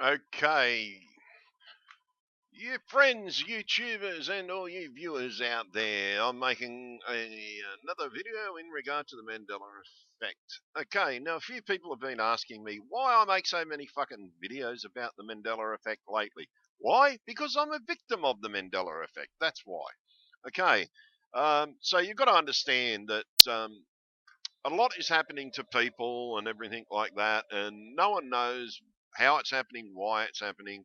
Okay, you friends, YouTubers, and all you viewers out there, I'm making another video in regard to the Mandela effect. Okay, now a few people have been asking me why I make so many fucking videos about the Mandela effect lately. Why? Because I'm a victim of the Mandela effect. That's why. Okay, so you've got to understand that a lot is happening to people and everything like that, and no one knows how it's happening, why it's happening,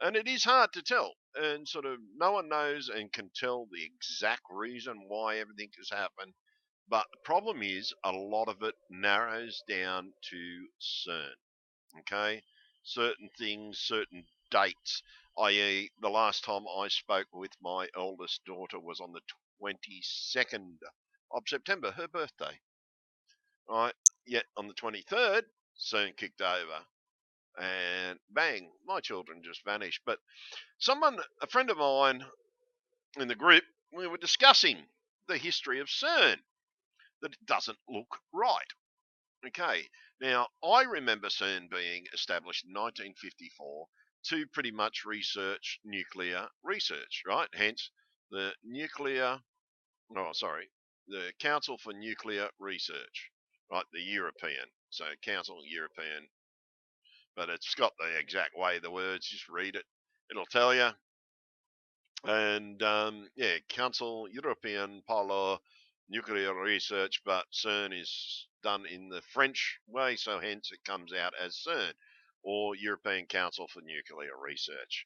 and it is hard to tell. And sort of no one knows and can tell the exact reason why everything has happened. But the problem is a lot of it narrows down to CERN. Okay, certain things, certain dates. I.e., the last time I spoke with my eldest daughter was on the 22nd of September, her birthday. Right, yet on the 23rd, CERN kicked over, and bang, my children just vanished. But a friend of mine in the group, we were discussing the history of CERN, that it doesn't look right. Okay, now I remember CERN being established in 1954 to pretty much research nuclear research, right? Hence the the Council for Nuclear Research, right? The European, so Council European, but it's got the exact way the words, just read it, it'll tell you. And yeah, Council European Polo Nuclear Research, but CERN is done in the French way, so hence it comes out as CERN, or European Council for Nuclear Research.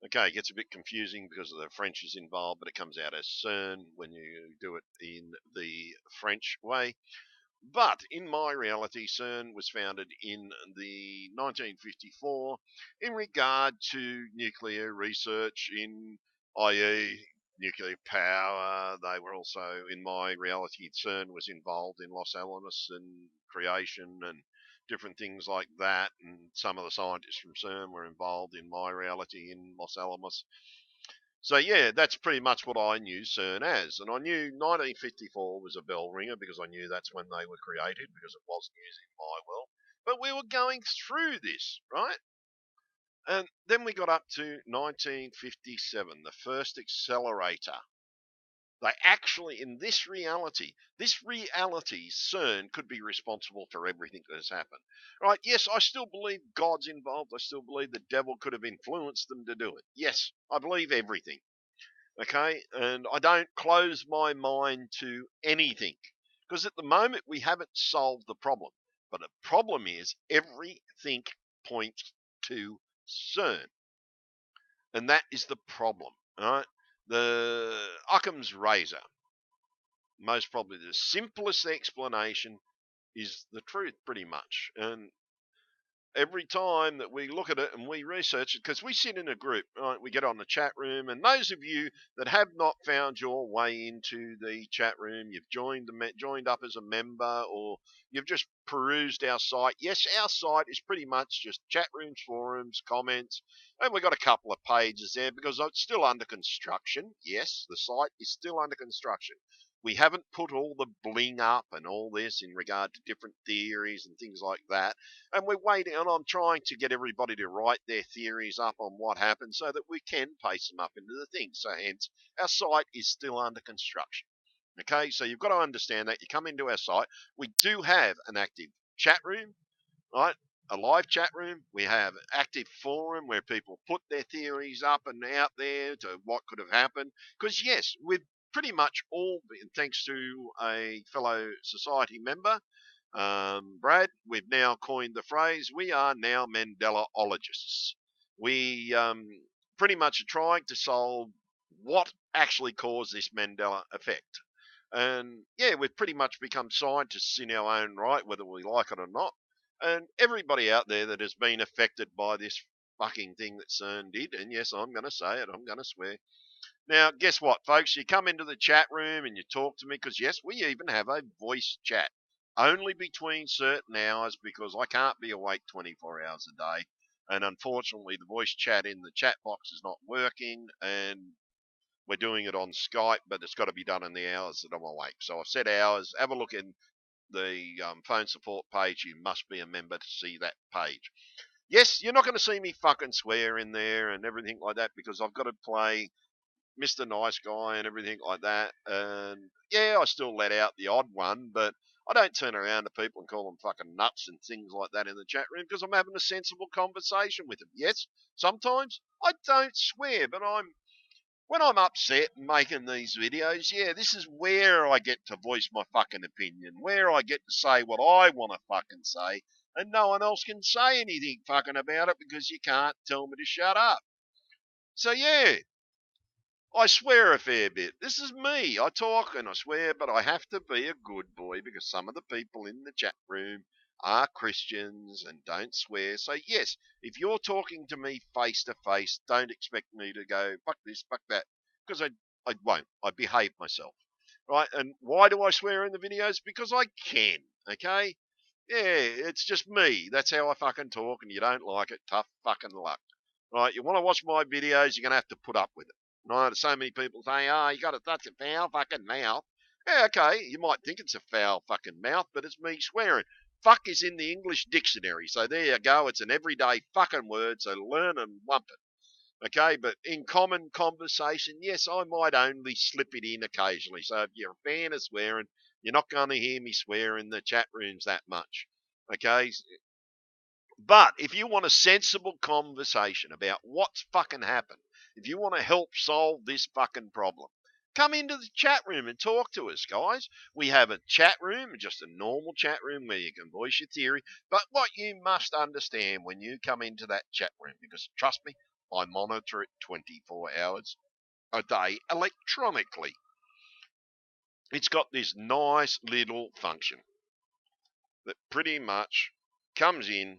Okay, it gets a bit confusing because of the French is involved, but it comes out as CERN when you do it in the French way. But in my reality, CERN was founded in the 1954 in regard to nuclear research in, i.e., nuclear power. They were also, in my reality, CERN was involved in Los Alamos and creation and different things like that. And some of the scientists from CERN were involved in my reality in Los Alamos. So yeah, that's pretty much what I knew CERN as, and I knew 1954 was a bell ringer because I knew that's when they were created because it was news in my world. But we were going through this, right? And then we got up to 1957, the first accelerator. They actually, in this reality, CERN could be responsible for everything that has happened. Right? Yes, I still believe God's involved. I still believe the devil could have influenced them to do it. Yes, I believe everything. Okay, and I don't close my mind to anything because at the moment we haven't solved the problem. But the problem is everything points to CERN, and that is the problem. All right, the Occam's razor, most probably the simplest explanation, is the truth, pretty much. And every time that we look at it and we research it, because we sit in a group, right? We get on the chat room, and those of you that have not found your way into the chat room, you've joined up as a member, or you've just perused our site. Yes, our site is pretty much just chat rooms, forums, comments, and we've got a couple of pages there because it's still under construction. Yes, the site is still under construction. We haven't put all the bling up and all this in regard to different theories and things like that, and we're waiting, and I'm trying to get everybody to write their theories up on what happened so that we can paste them up into the thing. So hence, our site is still under construction. Okay, so you've got to understand that. You come into our site, we do have an active chat room, right? A live chat room. We have an active forum where people put their theories up and out there to what could have happened. Because yes, we've pretty much all, thanks to a fellow society member, Brad, we've now coined the phrase, we are now Mandelaologists. We pretty much are trying to solve what actually caused this Mandela effect. And yeah, we've pretty much become scientists in our own right, whether we like it or not. And everybody out there that has been affected by this fucking thing that CERN did, and yes, I'm going to say it, I'm going to swear. Now, guess what, folks? You come into the chat room and you talk to me because, yes, we even have a voice chat only between certain hours because I can't be awake 24 hours a day. And unfortunately, the voice chat in the chat box is not working, and we're doing it on Skype, but it's got to be done in the hours that I'm awake. So I've set hours. Have a look in the phone support page. You must be a member to see that page. Yes, you're not going to see me fucking swear in there and everything like that because I've got to play Mr. Nice Guy and everything like that. And yeah, I still let out the odd one, but I don't turn around to people and call them fucking nuts and things like that in the chat room because I'm having a sensible conversation with them. Yes, sometimes I don't swear, but when I'm upset and making these videos, yeah, this is where I get to voice my fucking opinion, where I get to say what I want to fucking say, and no one else can say anything fucking about it because you can't tell me to shut up. So yeah, I swear a fair bit. This is me. I talk and I swear, but I have to be a good boy because some of the people in the chat room are Christians and don't swear. So, yes, if you're talking to me face to face, don't expect me to go, fuck this, fuck that, because I won't. I behave myself. Right? And why do I swear in the videos? Because I can. Okay? Yeah, it's just me. That's how I fucking talk, and you don't like it, tough fucking luck. Right? You want to watch my videos, you're going to have to put up with it. Right? So many people say, oh, you got to touch a foul fucking mouth. Yeah, okay, you might think it's a foul fucking mouth, but it's me swearing. Fuck is in the English dictionary, so there you go. It's an everyday fucking word, so learn and lump it. Okay, but in common conversation, yes, I might only slip it in occasionally. So if you're a fan of swearing, you're not going to hear me swear in the chat rooms that much. Okay, but if you want a sensible conversation about what's fucking happened, if you want to help solve this fucking problem, come into the chat room and talk to us, guys. We have a chat room, just a normal chat room where you can voice your theory. But what you must understand when you come into that chat room, because trust me, I monitor it 24 hours a day electronically. It's got this nice little function that pretty much comes in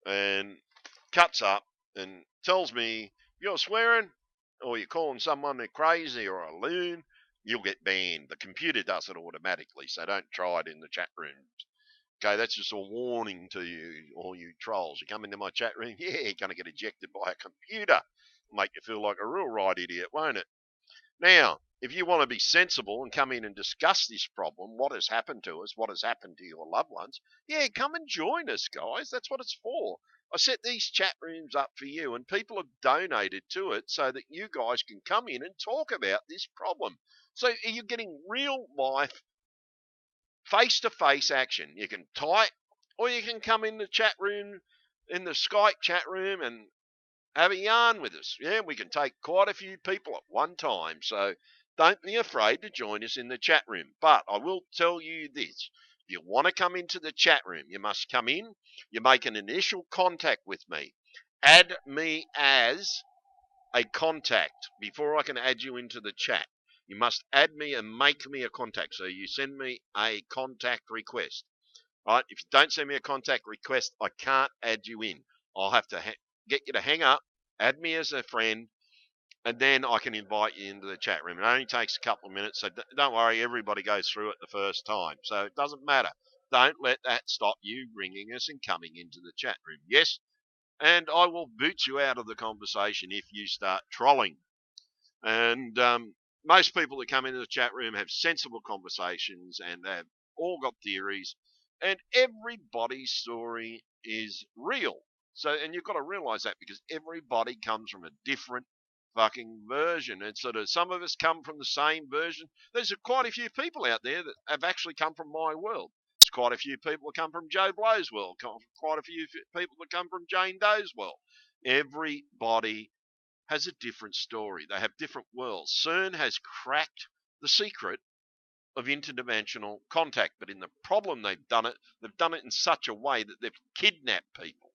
and cuts up and tells me if you're swearing or you're calling someone a crazy or a loon, you'll get banned. The computer does it automatically, so don't try it in the chat rooms. Okay, that's just a warning to you, all you trolls. You come into my chat room, yeah, you're going to get ejected by a computer. Make you feel like a real right idiot, won't it? Now, if you want to be sensible and come in and discuss this problem, what has happened to us, what has happened to your loved ones, yeah, come and join us, guys. That's what it's for. I set these chat rooms up for you, and people have donated to it so that you guys can come in and talk about this problem. So you're getting real life, face to face action. You can type, or you can come in the chat room, in the Skype chat room, and have a yarn with us. Yeah, we can take quite a few people at one time. So don't be afraid to join us in the chat room. But I will tell you this. If you want to come into the chat room, you must come in. You make an initial contact with me. Add me as a contact before I can add you into the chat. You must add me and make me a contact. So you send me a contact request. Right? If you don't send me a contact request, I can't add you in. I'll have to get you to hang up, add me as a friend, and then I can invite you into the chat room. It only takes a couple of minutes, so don't worry, everybody goes through it the first time. So it doesn't matter. Don't let that stop you ringing us and coming into the chat room. Yes, and I will boot you out of the conversation if you start trolling. And most people that come into the chat room have sensible conversations and they've all got theories, and everybody's story is real. So, and you've got to realize that because everybody comes from a different fucking version. And sort of some of us come from the same version. There's quite a few people out there that have actually come from my world. There's quite a few people that come from Joe Blow's world, quite a few people that come from Jane Doe's world. Everybody has a different story. They have different worlds. CERN has cracked the secret of interdimensional contact, but in the problem they've done it in such a way that they've kidnapped people.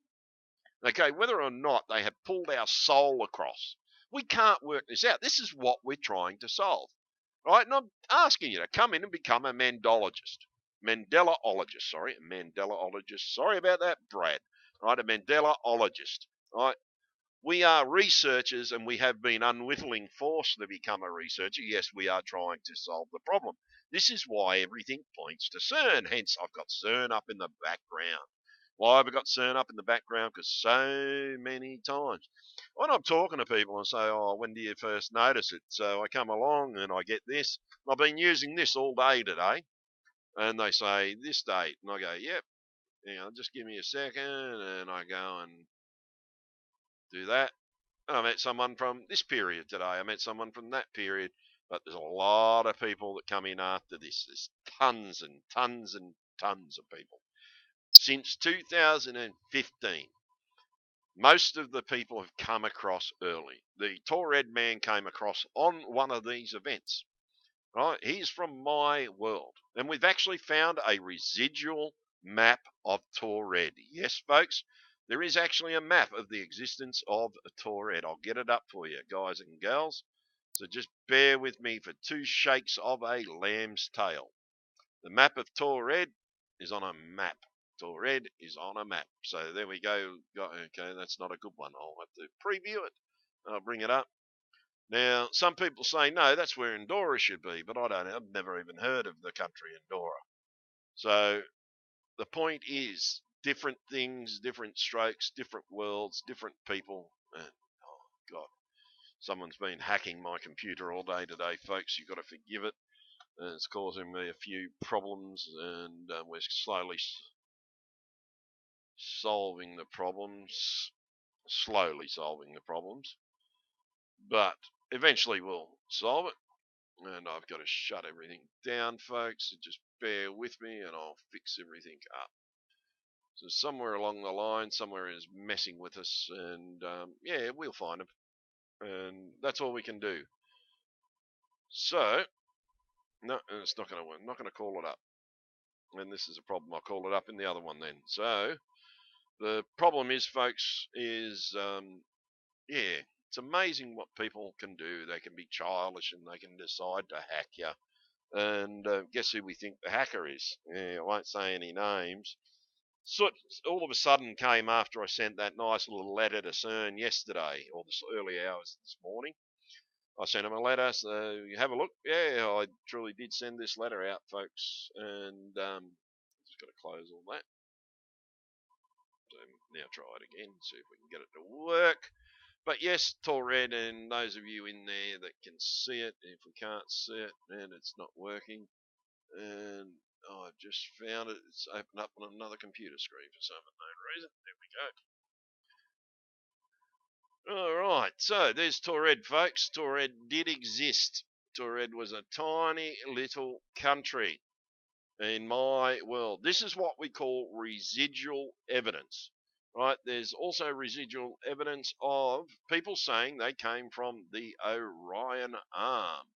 Okay, whether or not they have pulled our soul across, we can't work this out. This is what we're trying to solve, right? And I'm asking you to come in and become a Mandelaologist. Sorry about that, Brad. Right, a Mandelaologist. Right, we are researchers and we have been unwittingly forced to become a researcher. Yes, we are trying to solve the problem. This is why everything points to CERN. Hence, I've got CERN up in the background. Why have I got CERN up in the background? Because so many times when I'm talking to people and say, oh, when do you first notice it? So I come along and I get this. I've been using this all day today. And they say, this date. And I go, yep. just give me a second, and I go and do that. And I met someone from this period today. I met someone from that period. But there's a lot of people that come in after this. There's tons and tons and tons of people. Since 2015, most of the people have come across early. The tall red man came across on one of these events. Right? He's from my world. And we've actually found a residual map of Taured. Yes, folks, there is actually a map of the existence of Taured. I'll get it up for you, guys and girls. So just bear with me for two shakes of a lamb's tail. The map of Taured is on a map. Taured is on a map. So there we go. Okay, that's not a good one. I'll have to preview it. I'll bring it up. Now, some people say, no, that's where Andorra should be, but I don't know. I've never even heard of the country Andorra. So the point is different things, different strokes, different worlds, different people. And, oh, God, someone's been hacking my computer all day today, folks. You've got to forgive it. It's causing me a few problems, and we're slowly solving the problems, slowly solving the problems. But eventually we'll solve it. And I've got to shut everything down, folks. So just bear with me and I'll fix everything up. So somewhere along the line, somewhere is messing with us, and yeah, we'll find them. And that's all we can do. So, no, it's not going to work. I'm not going to call it up. And this is a problem. I'll call it up in the other one then. So, the problem is, folks, yeah, it's amazing what people can do. They can be childish and they can decide to hack you. And guess who we think the hacker is? Yeah, I won't say any names. So all of a sudden came after I sent that nice little letter to CERN yesterday, or this early hours this morning. I sent him a letter, so you have a look. Yeah, I truly did send this letter out, folks, and just got to close all that. So now try it again, see if we can get it to work. But yes, Taured, and those of you in there that can see it, if we can't see it, and it's not working, and I've just found it. It's opened up on another computer screen for some unknown reason. There we go. All right, so there's Taured, folks. Taured did exist. Taured was a tiny little country in my world. This is what we call residual evidence, right? There's also residual evidence of people saying they came from the Orion Arm.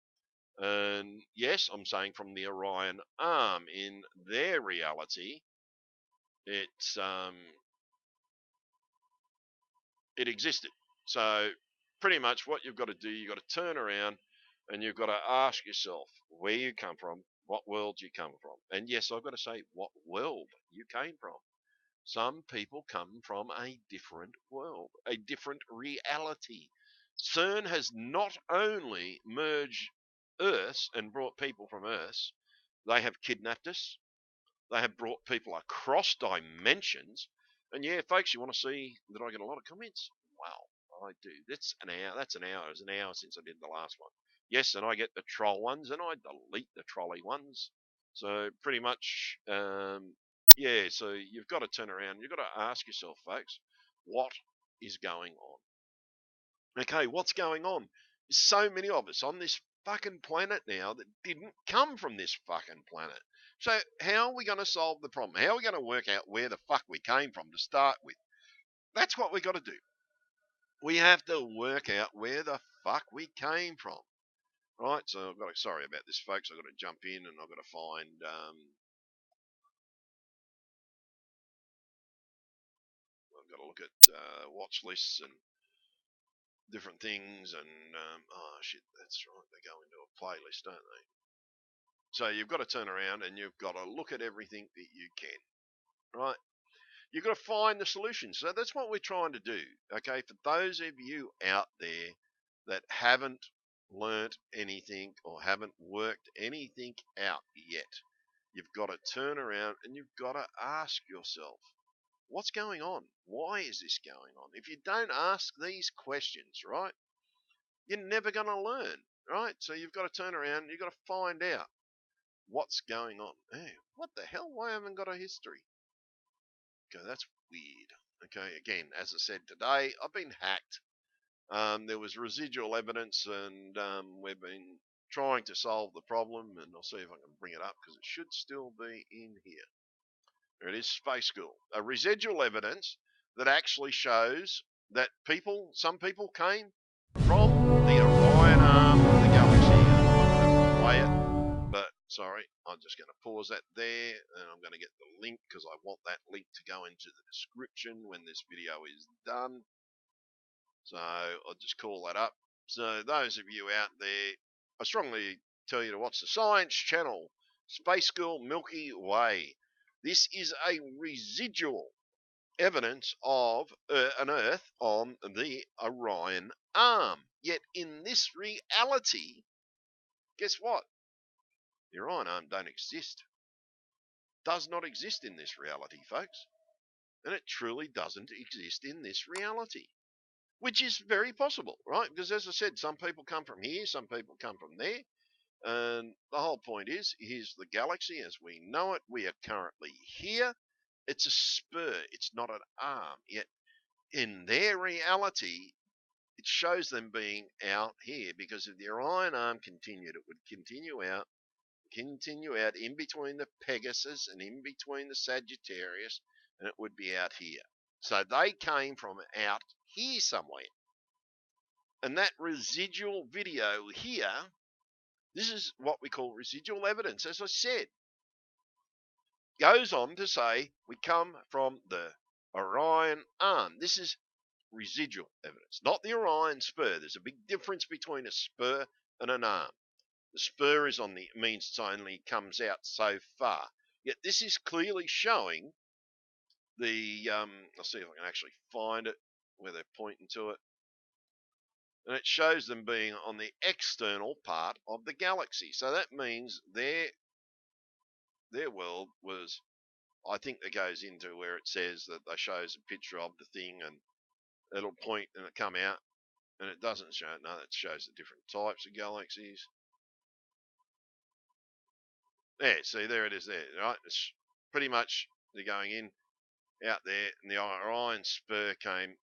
And yes, I'm saying from the Orion Arm. In their reality, it's it existed. So pretty much what you've got to do, you've got to turn around and you've got to ask yourself where you come from, what world you come from. And yes, I've got to say what world you came from. Some people come from a different world, a different reality. CERN has not only merged Earths and brought people from Earths, they have kidnapped us, they have brought people across dimensions. And yeah, folks, you want to see that I get a lot of comments? Wow, I do. That's an hour. That's an hour. It was an hour since I did the last one. Yes, and I get the troll ones, and I delete the trolley ones. So pretty much, yeah. So you've got to turn around. You've got to ask yourself, folks, what is going on? Okay, what's going on? There's so many of us on this fucking planet now that didn't come from this fucking planet. So how are we going to solve the problem? How are we going to work out where the fuck we came from to start with? That's what we got to do. We have to work out where the fuck we came from. Right, so I've got to, sorry about this, folks. I've got to jump in and I've got to find I've got to look at watch lists and different things, and oh shit, that's right, they go into a playlist, don't they? So you've got to turn around and you've got to look at everything that you can, right? You've got to find the solution. So that's what we're trying to do, okay? For those of you out there that haven't learnt anything or haven't worked anything out yet, you've got to turn around and you've got to ask yourself, what's going on? Why is this going on? If you don't ask these questions, right, you're never going to learn, right? So you've got to turn around and you've got to find out what's going on. Hey, what the hell? Why haven't I got a history? Go, that's weird. Okay, again, as I said today, I've been hacked. There was residual evidence, and we've been trying to solve the problem, and I'll see if I can bring it up because it should still be in here. There it is, Space School. A residual evidence that actually shows that some people came from the Orion arm of the galaxy. I'm not going to play it, but sorry, I'm just going to pause that there, and I'm going to get the link because I want that link to go into the description when this video is done. So I'll just call that up. So those of you out there, I strongly tell you to watch the Science Channel, Space School Milky Way. This is a residual evidence of an Earth on the Orion arm. Yet in this reality, guess what? The Orion arm don't exist. Does not exist in this reality, folks. And it truly doesn't exist in this reality. Which is very possible, right? Because as I said, some people come from here, some people come from there. And the whole point is, here's the galaxy as we know it. We are currently here. It's a spur. It's not an arm. Yet in their reality, it shows them being out here, because if the Orion arm continued, it would continue out in between the Pegasus and in between the Sagittarius, and it would be out here. So they came from out here somewhere. And that residual video here, this is what we call residual evidence, as I said, goes on to say we come from the Orion arm. This is residual evidence, not the Orion spur. There's a big difference between a spur and an arm. The spur is means it only comes out so far. Yet this is clearly showing the, I'll see if I can actually find it where they're pointing to it. And it shows them being on the external part of the galaxy. So that means their world was, I think that goes into where it says that they shows a picture of the thing and it'll point and it come out, and it doesn't show it. No, it shows the different types of galaxies. Yeah, see, there it is there, right? It's pretty much they're going in, out there, and the Orion spur came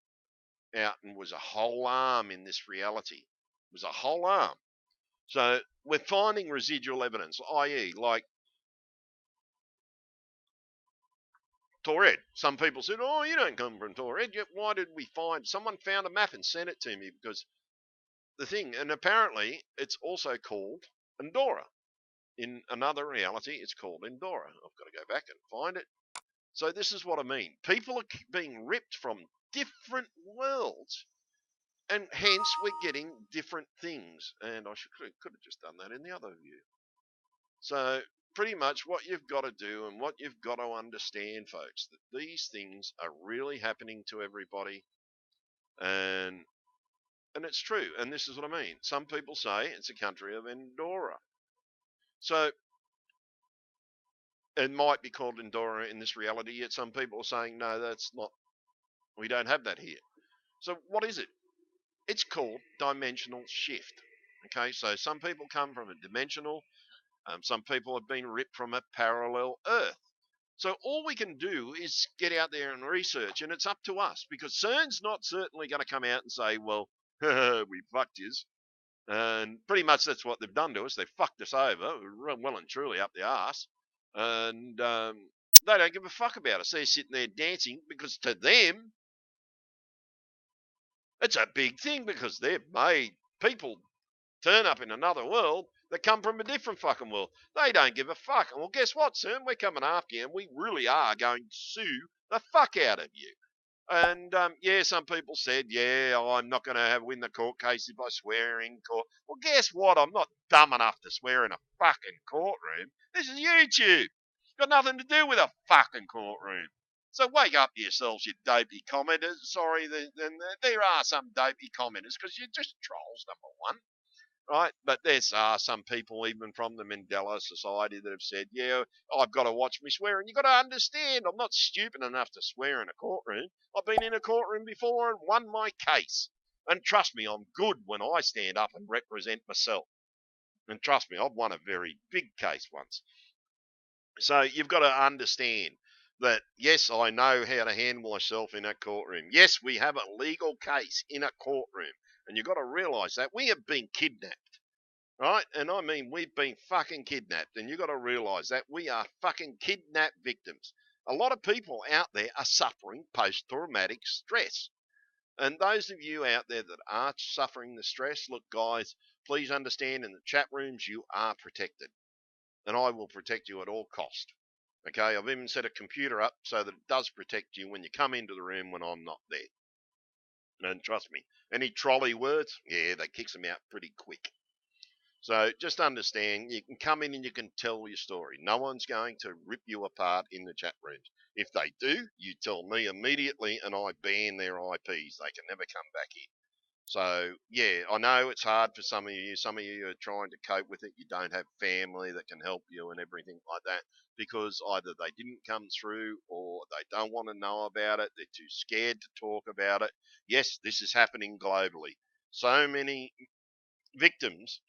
out and was a whole arm in this reality. It was a whole arm. So we're finding residual evidence, i.e. like Torred. Some people said, oh, you don't come from Torred. Yet why did we find, someone found a map and sent it to me, because the thing, and apparently it's also called Andorra. In another reality, it's called Andorra. I've got to go back and find it. So this is what I mean. People are being ripped from different worlds, and hence we're getting different things. And I could have just done that in the other view. So pretty much what you've got to do and what you've got to understand, folks, that these things are really happening to everybody, and it's true. And this is what I mean. Some people say it's a country of Andorra. So it might be called Andorra in this reality, yet some people are saying, no, that's not, we don't have that here. So what is it? It's called dimensional shift. Okay, so some people come from a dimensional, some people have been ripped from a parallel Earth. So all we can do is get out there and research, and it's up to us, because CERN's not certainly going to come out and say, well, we fucked yous. And pretty much that's what they've done to us. They've fucked us over, well and truly up the arse. And they don't give a fuck about us. They're sitting there dancing, because to them, it's a big thing, because they've made people turn up in another world that come from a different fucking world. They don't give a fuck. And well, guess what, CERN? We're coming after you, and we really are going to sue the fuck out of you. And yeah, some people said, yeah, I'm not going to win the court case if I swear in court. Well, guess what? I'm not dumb enough to swear in a fucking courtroom. This is YouTube. Got nothing to do with a fucking courtroom. So wake up yourselves, you dopey commenters. Sorry, there are some dopey commenters, because you're just trolls, number one. Right, but there's some people even from the Mandela Society that have said, yeah, I've got to watch me swearing. You've got to understand, I'm not stupid enough to swear in a courtroom. I've been in a courtroom before and won my case. And trust me, I'm good when I stand up and represent myself. And trust me, I've won a very big case once. So you've got to understand, that, yes, I know how to handle myself in a courtroom. Yes, we have a legal case in a courtroom. And you've got to realise that we have been kidnapped, right? And I mean, we've been fucking kidnapped. And you've got to realise that we are fucking kidnapped victims. A lot of people out there are suffering post-traumatic stress. And those of you out there that are suffering the stress, look, guys, please understand in the chat rooms, you are protected. And I will protect you at all cost. Okay, I've even set a computer up so that it does protect you when you come into the room when I'm not there. And trust me, any trolley words, yeah, that kicks them out pretty quick. So just understand, you can come in and you can tell your story. No one's going to rip you apart in the chat rooms. If they do, you tell me immediately and I ban their IPs. They can never come back in. So, yeah, I know it's hard for some of you. Some of you are trying to cope with it. You don't have family that can help you and everything like that because either they didn't come through or they don't want to know about it. They're too scared to talk about it. Yes, this is happening globally. So many victims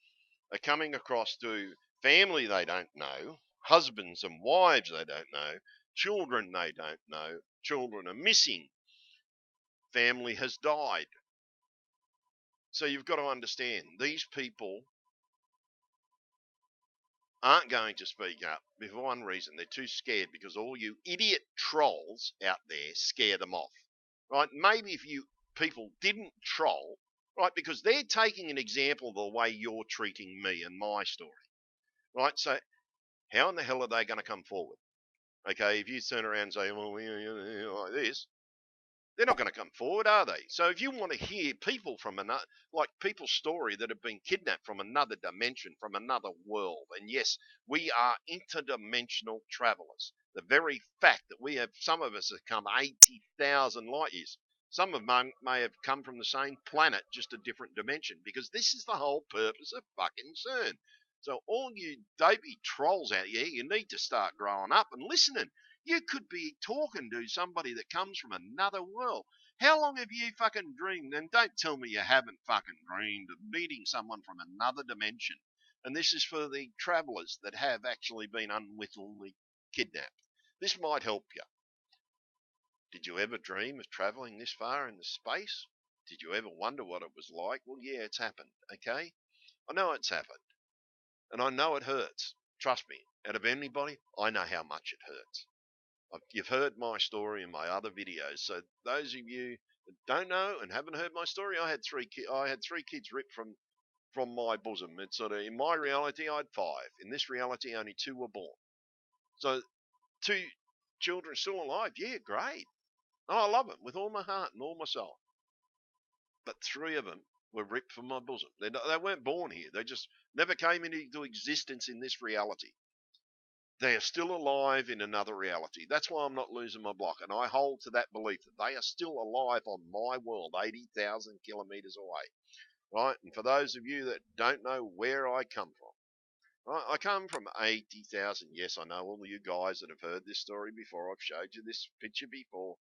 are coming across to family they don't know, husbands and wives they don't know, children they don't know, children are missing, family has died. So you've got to understand, these people aren't going to speak up for one reason. They're too scared because all you idiot trolls out there scare them off. Right? Maybe if you people didn't troll, right, because they're taking an example of the way you're treating me and my story. Right? So how in the hell are they going to come forward? Okay, if you turn around and say, well, like this, they're not going to come forward, are they? So if you want to hear people from another, like people's story that have been kidnapped from another dimension, from another world, and yes, we are interdimensional travelers. The very fact that we have, some of us have come 80,000 light years. Some of them may have come from the same planet, just a different dimension, because this is the whole purpose of fucking CERN. So all you dopey trolls out here, you need to start growing up and listening. You could be talking to somebody that comes from another world. How long have you fucking dreamed? And don't tell me you haven't fucking dreamed of meeting someone from another dimension. And this is for the travellers that have actually been unwittingly kidnapped. This might help you. Did you ever dream of travelling this far into space? Did you ever wonder what it was like? Well, yeah, it's happened, okay? I know it's happened. And I know it hurts. Trust me. Out of anybody, I know how much it hurts. You've heard my story in my other videos. So those of you that don't know and haven't heard my story, I had three kids ripped from my bosom. It's sort of in my reality I had five. In this reality, only two were born. So two children still alive. Yeah, great. Oh, I love them with all my heart and all my soul. But three of them were ripped from my bosom. They weren't born here. They just never came into existence in this reality. They are still alive in another reality. That's why I'm not losing my block. And I hold to that belief that they are still alive on my world, 80,000 kilometres away. Right? And for those of you that don't know where I come from, right, I come from 80,000. Yes, I know all of you guys that have heard this story before. I've showed you this picture before.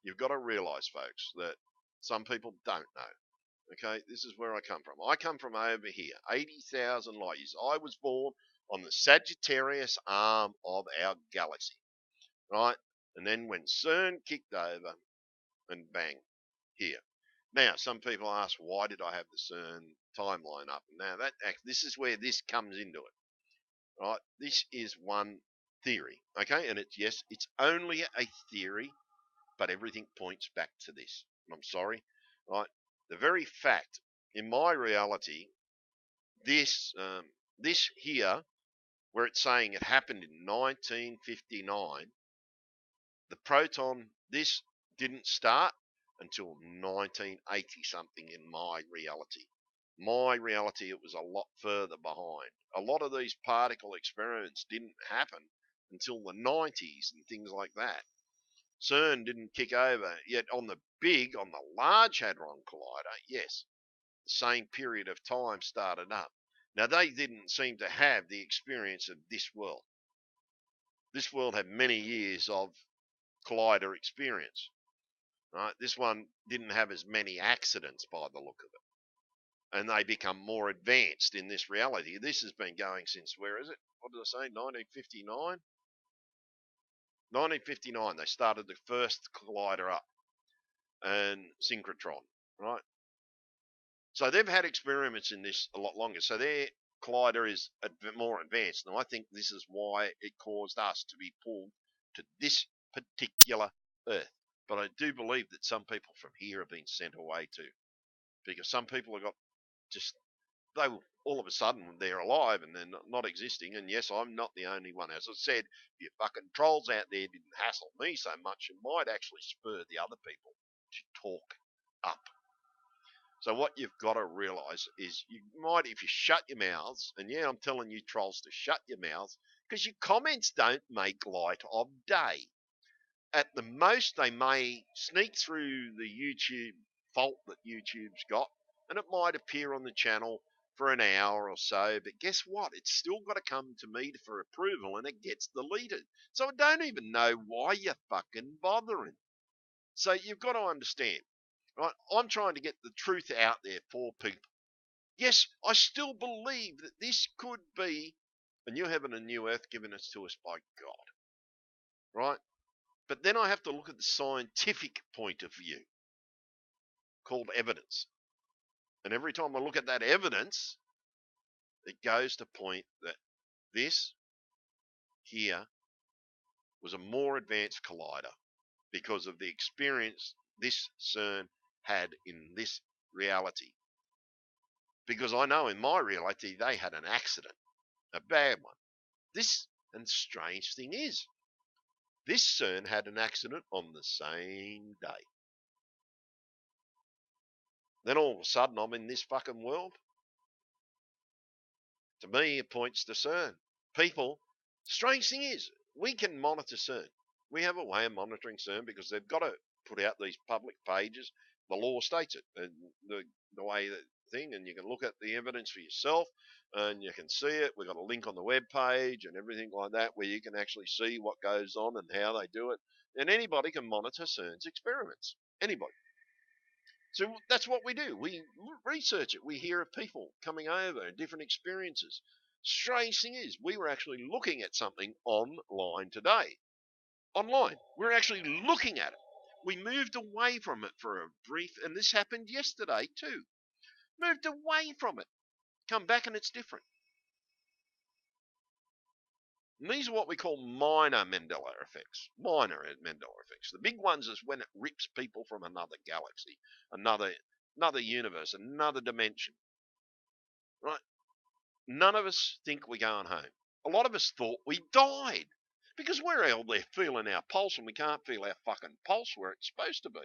You've got to realise, folks, that some people don't know. Okay, this is where I come from. I come from over here, 80,000 light years. I was born on the Sagittarius arm of our galaxy, right? And then when CERN kicked over, and bang, here. Now, some people ask, why did I have the CERN timeline up? Now, this is where this comes into it, right? This is one theory, okay? And yes, it's only a theory, but everything points back to this. I'm sorry, right? The very fact in my reality, this this here, where it's saying it happened in 1959, the proton, this didn't start until 1980 something in my reality. My reality, it was a lot further behind. A lot of these particle experiments didn't happen until the 90s and things like that. CERN didn't kick over, yet on the Large Hadron Collider, yes, the same period of time started up. Now, they didn't seem to have the experience of this world. This world had many years of collider experience, right? This one didn't have as many accidents by the look of it. And they become more advanced in this reality. This has been going since, where is it? What did I say, 1959? 1959, they started the first collider up, and synchrotron, right? So they've had experiments in this a lot longer. So their collider is a bit more advanced. Now, I think this is why it caused us to be pulled to this particular Earth. But I do believe that some people from here have been sent away too, because some people have got just they all of a sudden they're alive and they're not existing. And yes, I'm not the only one. As I said, if you fucking trolls out there didn't hassle me so much, it might actually spur the other people to talk up. So what you've got to realise is you might, if you shut your mouths, and yeah, I'm telling you trolls to shut your mouths, because your comments don't make light of day. At the most, they may sneak through the YouTube fault that YouTube's got, and it might appear on the channel for an hour or so, but guess what? It's still got to come to me for approval, and it gets deleted. So I don't even know why you're fucking bothering. So you've got to understand, right? I'm trying to get the truth out there for people. Yes, I still believe that this could be a new heaven and new earth given us to us by God, right? But then I have to look at the scientific point of view called evidence. And every time I look at that evidence, it goes to point that this here was a more advanced collider because of the experience this CERN had in this reality. Because I know in my reality they had an accident, a bad one. This, and strange thing is, this CERN had an accident on the same day. Then all of a sudden I'm in this fucking world. To me, it points to CERN. People, strange thing is, we can monitor CERN. We have a way of monitoring CERN because they've got to put out these public pages. The law states it, and the way that thing, and you can look at the evidence for yourself, and you can see it. We've got a link on the web page and everything like that where you can actually see what goes on and how they do it. And anybody can monitor CERN's experiments. Anybody. So that's what we do. We research it. We hear of people coming over and different experiences. Strange thing is, we were actually looking at something online today. Online. We're actually looking at it. We moved away from it for a brief, and this happened yesterday too. Moved away from it. Come back and it's different. And these are what we call minor Mandela effects. Minor Mandela effects. The big ones is when it rips people from another galaxy, another universe, another dimension. Right? None of us think we're going home. A lot of us thought we died because we're out there feeling our pulse and we can't feel our fucking pulse where it's supposed to be.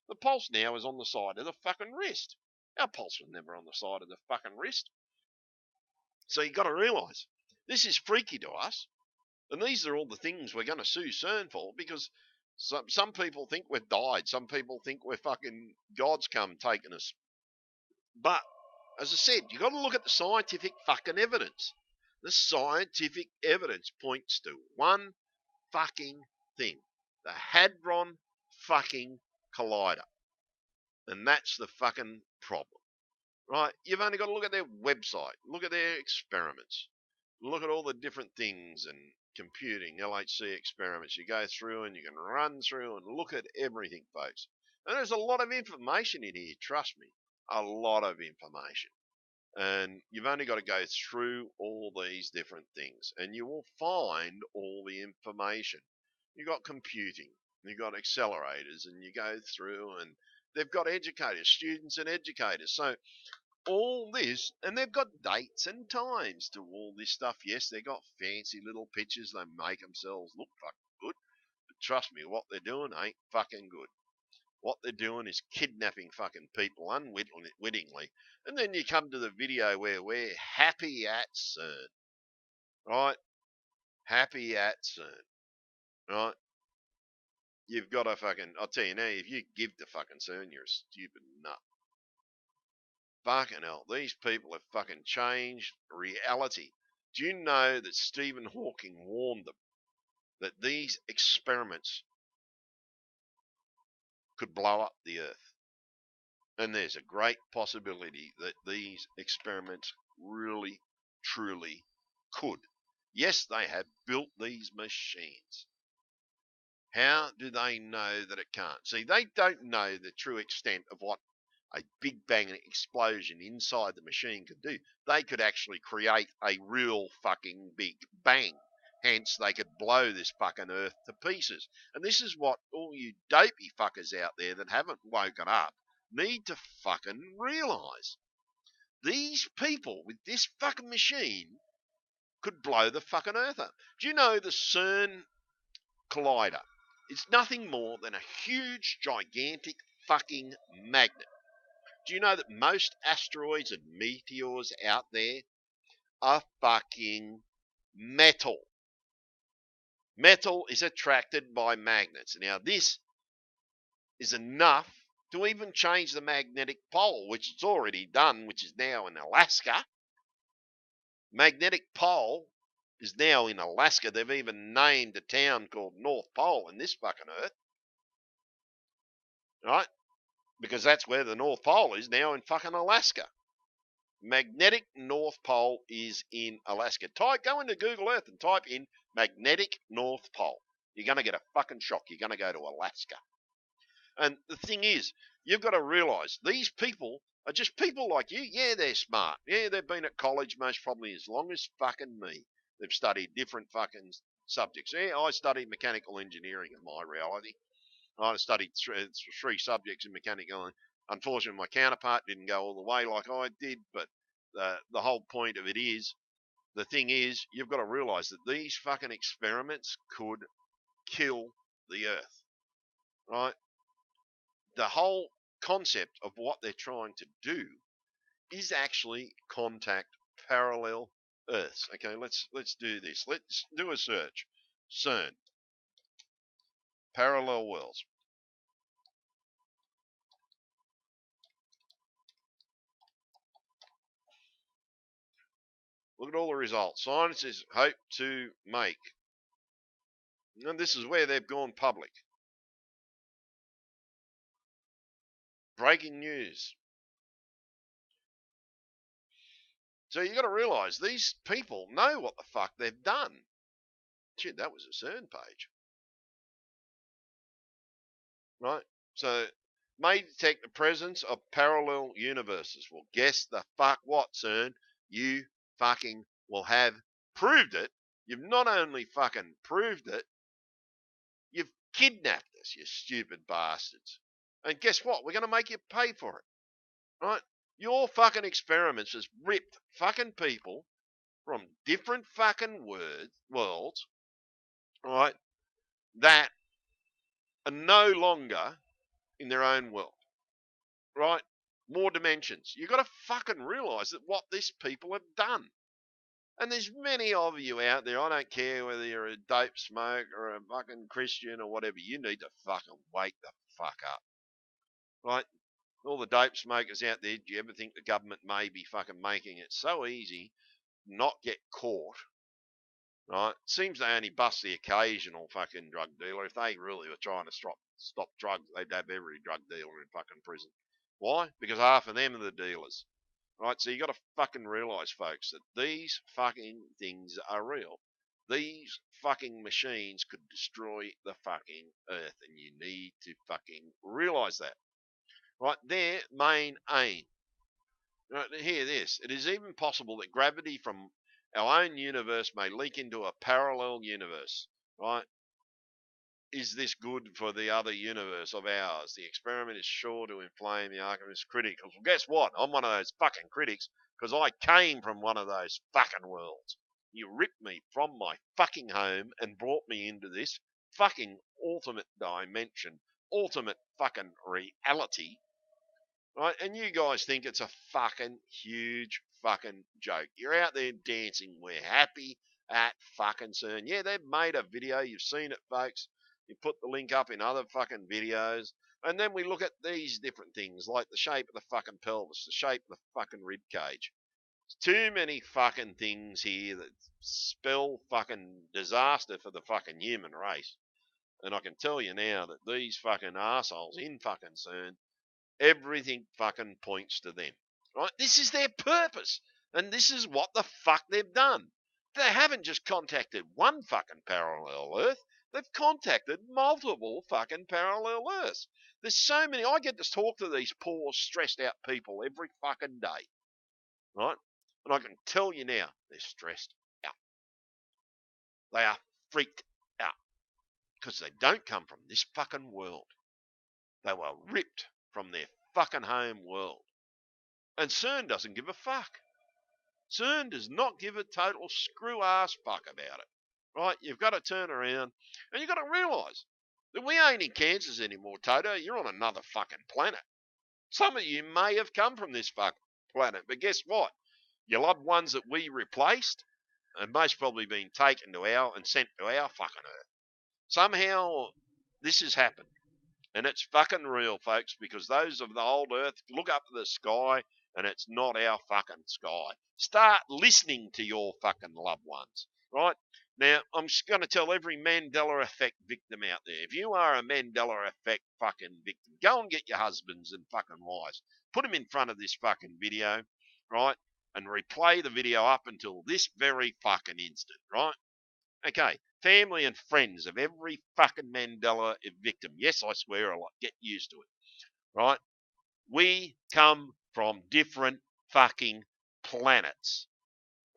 The pulse now is on the side of the fucking wrist. Our pulse was never on the side of the fucking wrist. So you got to realise this is freaky to us, and these are all the things we're going to sue CERN for because some people think we've died. Some people think we're fucking God's come taking us. But as I said, you got to look at the scientific fucking evidence. The scientific evidence points to one fucking thing: the Hadron fucking Collider, and that's the fucking problem, right? You've only got to look at their website, look at their experiments, look at all the different things and computing LHC experiments. You go through and you can run through and look at everything, folks. And there's a lot of information in here. Trust me, a lot of information. And you've only got to go through all these different things and you will find all the information. You've got computing, you've got accelerators, and you go through and they've got educators, students and educators. So all this, and they've got dates and times to all this stuff. Yes, they've got fancy little pictures. They make themselves look fucking good. But trust me, what they're doing ain't fucking good. What they're doing is kidnapping fucking people unwittingly. And then you come to the video where we're happy at CERN, right? Happy at CERN, right? You've got to fucking, I'll tell you now, if you give to fucking CERN, you're a stupid nut. Fucking hell, these people have fucking changed reality. Do you know that Stephen Hawking warned them that these experiments could blow up the Earth? And there's a great possibility that these experiments really, truly could. Yes, they have built these machines. How do they know that it can't? See, they don't know the true extent of what a big bang explosion inside the machine could do. They could actually create a real fucking big bang. Hence, they could blow this fucking earth to pieces. And this is what all you dopey fuckers out there that haven't woken up need to fucking realise. These people with this fucking machine could blow the fucking earth up. Do you know the CERN collider? It's nothing more than a huge, gigantic fucking magnet. Do you know that most asteroids and meteors out there are fucking metal? Metal is attracted by magnets. Now, this is enough to even change the magnetic pole, which it's already done, which is now in Alaska. Magnetic pole is now in Alaska. They've even named a town called North Pole in this fucking earth. Right? Because that's where the North Pole is now, in fucking Alaska. Magnetic North Pole is in Alaska. Go into Google Earth and type in magnetic North Pole. You're going to get a fucking shock. You're going to go to Alaska. And the thing is, you've got to realise these people are just people like you. Yeah, they're smart. Yeah, they've been at college most probably as long as fucking me. They've studied different fucking subjects. Yeah, I studied mechanical engineering in my reality. I studied three subjects in mechanical. Unfortunately, my counterpart didn't go all the way like I did, but the whole point of it is, the thing is, you've got to realise that these fucking experiments could kill the Earth, right? The whole concept of what they're trying to do is actually contact parallel Earths. Okay, let's do this. Let's do a search. CERN, parallel worlds. Look at all the results. Scientists hope to make. And this is where they've gone public. Breaking news. So you got to realise these people know what the fuck they've done. Shit, that was a CERN page. Right? So, may detect the presence of parallel universes. Well, guess the fuck what, CERN? You fucking will have proved it. You've not only fucking proved it, you've kidnapped us, you stupid bastards. And guess what? We're going to make you pay for it. Right? Your fucking experiments has ripped fucking people from different fucking worlds, right, that are no longer in their own world, right? More dimensions. You've got to fucking realise that what these people have done. And there's many of you out there, I don't care whether you're a dope smoke or a fucking Christian or whatever, you need to fucking wake the fuck up, right? All the dope smokers out there, do you ever think the government may be fucking making it so easy not get caught? Right? Seems they only bust the occasional fucking drug dealer. If they really were trying to stop drugs, they'd have every drug dealer in fucking prison. Why? Because half of them are the dealers. Right? So you got to fucking realise, folks, that these fucking things are real. These fucking machines could destroy the fucking earth, and you need to fucking realise that. Right? Their main aim. Right, hear this. It is even possible that gravity from our own universe may leak into a parallel universe. Right? Is this good for the other universe of ours? The experiment is sure to inflame the argument's critics. Well, guess what? I'm one of those fucking critics because I came from one of those fucking worlds. You ripped me from my fucking home and brought me into this fucking ultimate dimension, ultimate fucking reality. Right? And you guys think it's a fucking huge fucking joke. You're out there dancing. We're happy at fucking CERN. Yeah, they've made a video. You've seen it, folks. You put the link up in other fucking videos. And then we look at these different things, like the shape of the fucking pelvis, the shape of the fucking rib cage. There's too many fucking things here that spell fucking disaster for the fucking human race. And I can tell you now that these fucking assholes in fucking CERN, everything fucking points to them. Right? This is their purpose. And this is what the fuck they've done. They haven't just contacted one fucking parallel Earth. They've contacted multiple fucking parallel Earths. There's so many. I get to talk to these poor, stressed out people every fucking day, right? And I can tell you now, they're stressed out. They are freaked out because they don't come from this fucking world. They were ripped from their fucking home world. And CERN doesn't give a fuck. CERN does not give a total screw ass fuck about it. Right? You've got to turn around and you've got to realise that we ain't in Kansas anymore, Toto. You're on another fucking planet. Some of you may have come from this fucking planet, but guess what? Your loved ones that we replaced have most probably been taken to our and sent to our fucking Earth. Somehow this has happened. And it's fucking real, folks, because those of the old Earth look up to the sky and it's not our fucking sky. Start listening to your fucking loved ones, right? Now, I'm just going to tell every Mandela effect victim out there, if you are a Mandela effect fucking victim, go and get your husbands and fucking wives. Put them in front of this fucking video, right? And replay the video up until this very fucking instant, right? Okay, family and friends of every fucking Mandela victim. Yes, I swear a lot. Get used to it, right? We come from different fucking planets,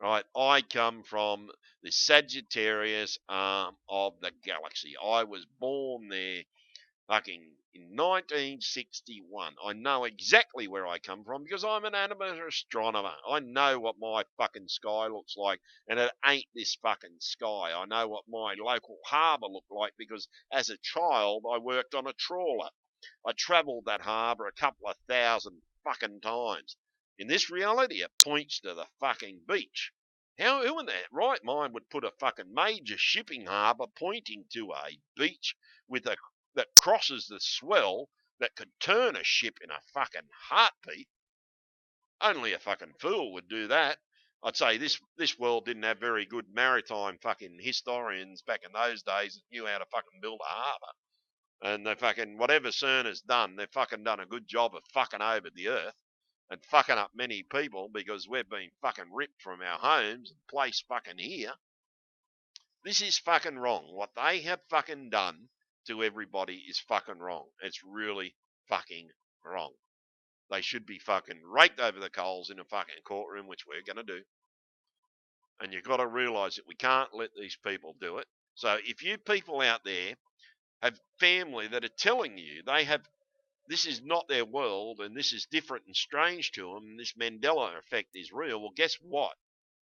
right? I come from the Sagittarius arm of the galaxy. I was born there fucking in 1961. I know exactly where I come from because I'm an amateur astronomer. I know what my fucking sky looks like, and it ain't this fucking sky. I know what my local harbour looked like because as a child I worked on a trawler. I travelled that harbour a couple of thousand fucking times. In this reality, it points to the fucking beach. Who in their right mind would put a fucking major shipping harbour pointing to a beach with a that crosses the swell that could turn a ship in a fucking heartbeat? Only a fucking fool would do that. I'd say this world didn't have very good maritime fucking historians back in those days that knew how to fucking build a harbour. And they fucking, whatever CERN has done, they've fucking done a good job of fucking over the earth and fucking up many people because we've been fucking ripped from our homes and placed fucking here. This is fucking wrong. What they have fucking done to everybody is fucking wrong. It's really fucking wrong. They should be fucking raked over the coals in a fucking courtroom, which we're going to do. And you've got to realise that we can't let these people do it. So if you people out there have family that are telling you this is not their world and this is different and strange to them, and this Mandela effect is real, well, guess what?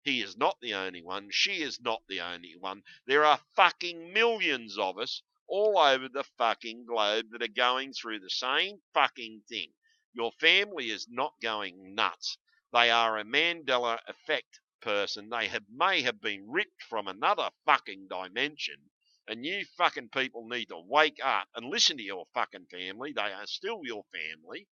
He is not the only one. She is not the only one. There are fucking millions of us all over the fucking globe that are going through the same fucking thing. Your family is not going nuts. They are a Mandela effect person. They may have been ripped from another fucking dimension. And you fucking people need to wake up and listen to your fucking family. They are still your family,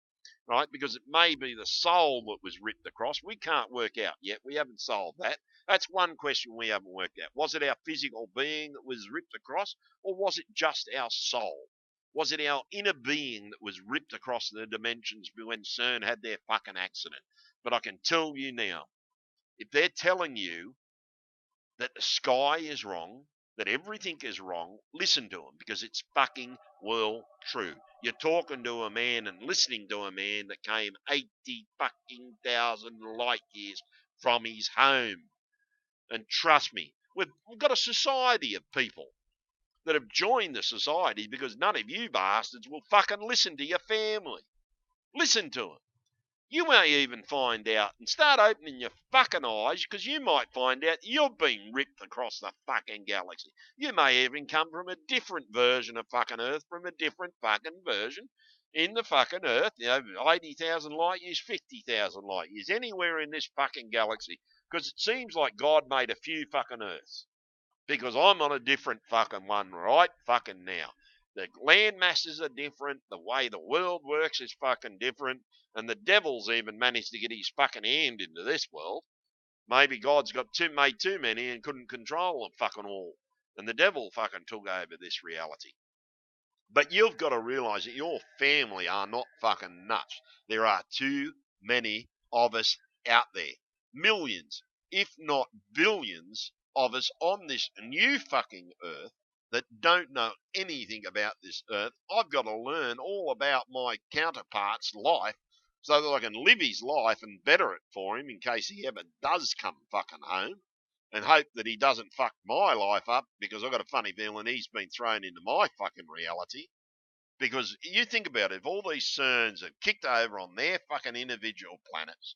right? Because it may be the soul that was ripped across. We can't work out yet. We haven't solved that. That's one question we haven't worked out. Was it our physical being that was ripped across, or was it just our soul? Was it our inner being that was ripped across the dimensions when CERN had their fucking accident? But I can tell you now, if they're telling you that the sky is wrong, that everything is wrong, listen to them because it's fucking well true. You're talking to a man and listening to a man that came 80 fucking thousand light years from his home. And trust me, we've got a society of people that have joined the society because none of you bastards will fucking listen to your family. Listen to them. You may even find out and start opening your fucking eyes because you might find out you've been ripped across the fucking galaxy. You may even come from a different version of fucking Earth, from a different fucking version in the fucking Earth, 80,000 light years, 50,000 light years, anywhere in this fucking galaxy, because it seems like God made a few fucking Earths. Because I'm on a different fucking one right fucking now. The land masses are different. The way the world works is fucking different. And the devil's even managed to get his fucking hand into this world. Maybe God's made too many and couldn't control them fucking all. And the devil fucking took over this reality. But you've got to realise that your family are not fucking nuts. There are too many of us out there. Millions, if not billions, of us on this new fucking earth that don't know anything about this earth. I've got to learn all about my counterpart's life so that I can live his life and better it for him in case he ever does come fucking home, and hope that he doesn't fuck my life up, because I've got a funny feeling he's been thrown into my fucking reality. Because you think about it, if all these CERNs have kicked over on their fucking individual planets,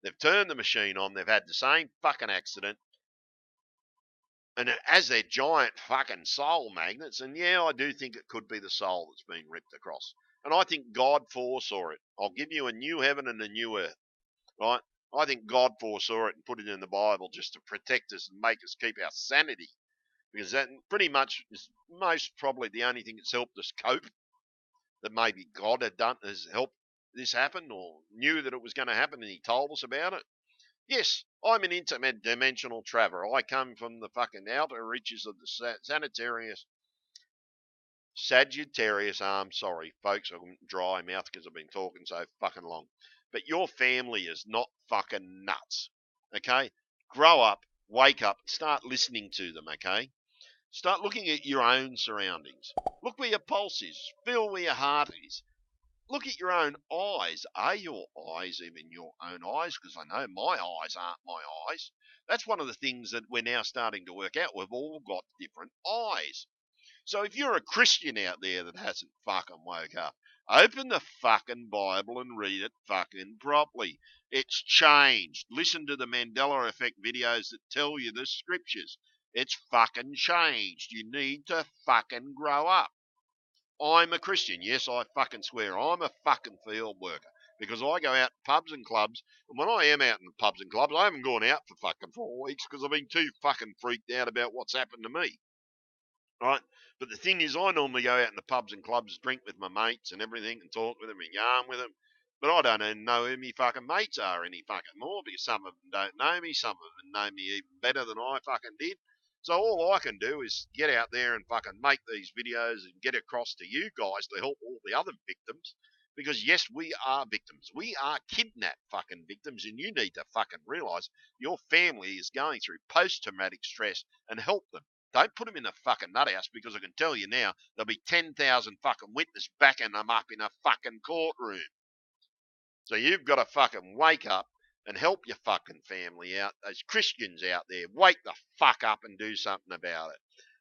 they've turned the machine on, they've had the same fucking accident, and as they're giant fucking soul magnets, and yeah, I do think it could be the soul that's been ripped across. And I think God foresaw it. I'll give you a new heaven and a new earth, right? I think God foresaw it and put it in the Bible just to protect us and make us keep our sanity, because that pretty much is most probably the only thing that's helped us cope, that maybe God had done has helped this happen, or knew that it was going to happen and he told us about it. Yes, I'm an interdimensional traveller. I come from the fucking outer reaches of the Sagittarius arm. Sorry, folks, I'm dry mouth because I've been talking so fucking long. But your family is not fucking nuts, okay? Grow up, wake up, start listening to them, okay? Start looking at your own surroundings. Look where your pulse is. Feel where your heart is. Look at your own eyes. Are your eyes even your own eyes? Because I know my eyes aren't my eyes. That's one of the things that we're now starting to work out. We've all got different eyes. So if you're a Christian out there that hasn't fucking woke up, open the fucking Bible and read it fucking properly. It's changed. Listen to the Mandela effect videos that tell you the scriptures. It's fucking changed. You need to fucking grow up. I'm a Christian. Yes, I fucking swear. I'm a fucking field worker, because I go out to pubs and clubs, and when I am out in the pubs and clubs, I haven't gone out for fucking 4 weeks because I've been too fucking freaked out about what's happened to me. Right? But the thing is, I normally go out in the pubs and clubs, drink with my mates and everything, and talk with them and yarn with them. But I don't even know who my fucking mates are any fucking more, because some of them don't know me, some of them know me even better than I fucking did. So all I can do is get out there and fucking make these videos and get across to you guys to help all the other victims. Because yes, we are victims. We are kidnapped fucking victims, and you need to fucking realise your family is going through post-traumatic stress, and help them. Don't put them in a fucking nut house, because I can tell you now, there'll be 10,000 fucking witnesses backing them up in a fucking courtroom. So you've got to fucking wake up and help your fucking family out. Those Christians out there, wake the fuck up and do something about it.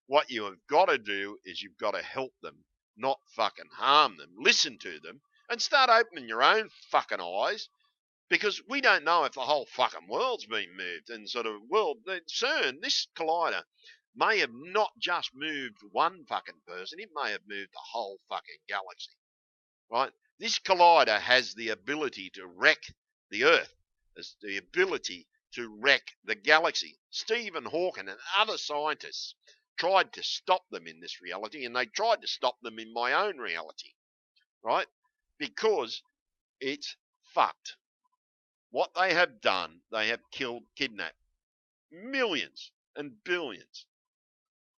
What you have got to do is you've got to help them, not fucking harm them. Listen to them and start opening your own fucking eyes, because we don't know if the whole fucking world's been moved. And sort of CERN, this collider, may have not just moved one fucking person, it may have moved the whole fucking galaxy, right? This collider has the ability to wreck the Earth, has the ability to wreck the galaxy. Stephen Hawking and other scientists tried to stop them in this reality, and they tried to stop them in my own reality, right? Because it's fucked. What they have done, they have kidnapped millions and billions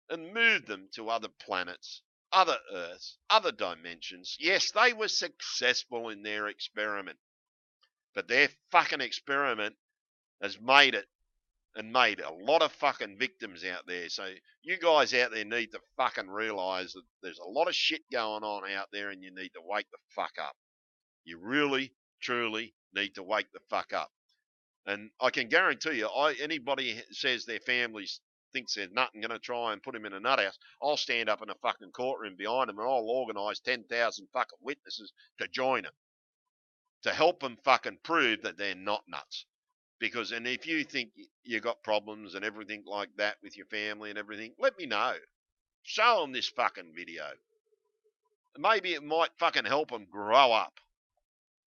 and moved them to other planets, other Earths, other dimensions. Yes, they were successful in their experiment, but their fucking experiment has made it, and made a lot of fucking victims out there. So you guys out there need to fucking realise that there's a lot of shit going on out there, and you need to wake the fuck up. You really, truly need to wake the fuck up. And I can guarantee you, anybody says their families thinks there's nothing going to try and put him in a nut house, I'll stand up in a fucking courtroom behind him, and I'll organise 10,000 fucking witnesses to join him, to help them fucking prove that they're not nuts. Because, and if you think you got problems and everything like that with your family and everything, let me know. Show them this fucking video. Maybe it might fucking help them grow up.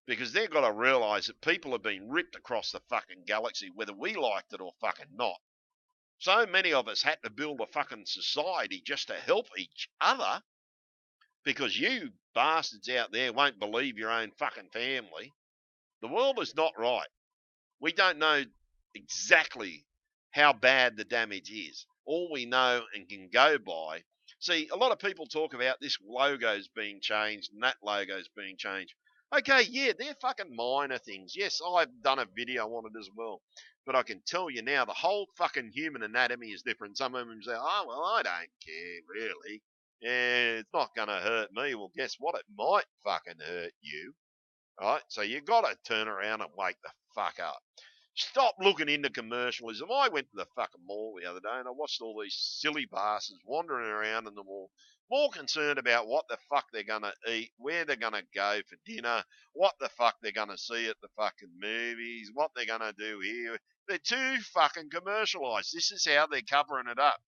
Because they've got to realise that people have been ripped across the fucking galaxy, whether we liked it or fucking not. So many of us had to build a fucking society just to help each other, because you bastards out there won't believe your own fucking family. The world is not right. We don't know exactly how bad the damage is. All we know and can go by. See, a lot of people talk about this logo's being changed and that logo's being changed. Okay, yeah, they're fucking minor things. Yes, I've done a video on it as well. But I can tell you now, the whole fucking human anatomy is different. Some of them say, oh, well, I don't care, really. Yeah, it's not going to hurt me. Well, guess what? It might fucking hurt you. Right? So you got to turn around and wake the fuck up. Stop looking into commercialism. I went to the fucking mall the other day and I watched all these silly bastards wandering around in the mall, more concerned about what the fuck they're going to eat, where they're going to go for dinner, what the fuck they're going to see at the fucking movies, what they're going to do here. They're too fucking commercialised. This is how they're covering it up.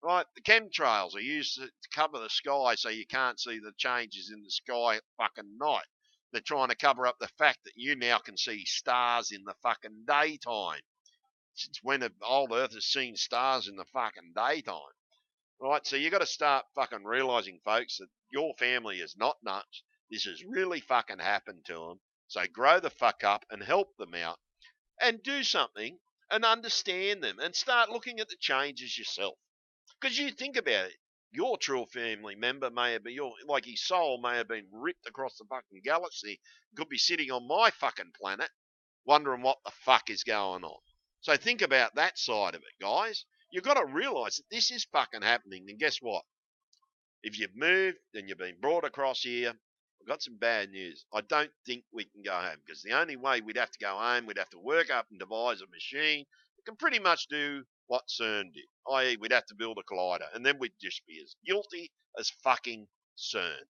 Right, the chemtrails are used to cover the sky so you can't see the changes in the sky at fucking night. They're trying to cover up the fact that you now can see stars in the fucking daytime. Since when have old Earth has seen stars in the fucking daytime? Right, so you got to start fucking realizing, folks, that your family is not nuts. This has really fucking happened to them. So grow the fuck up and help them out and do something and understand them and start looking at the changes yourself. Because you think about it, your true family member may have been, like his soul may have been ripped across the fucking galaxy, could be sitting on my fucking planet, wondering what the fuck is going on. So think about that side of it, guys. You've got to realise that this is fucking happening. And guess what? If you've moved and you've been brought across here, I've got some bad news. I don't think we can go home because the only way we'd have to go home, we'd have to work up and devise a machine that can pretty much do what CERN did, i.e., we'd have to build a collider, and then we'd just be as guilty as fucking CERN.